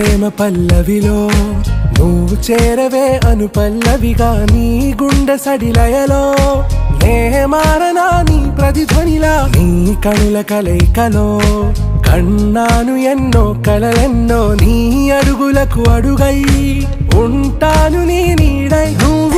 ప్రేమ పల్లవిలో నువ్వు చేరవే అను పల్లవిగా నీ గుండె సడిలయలో నే మారనా నీ ప్రతిధ్వనిలా నీ కనుల కలయికలో కన్నాను ఎన్నో కలలెన్నో నీ అడుగులకు అడుగై ఉంటాను నీ నీడై నువ్వు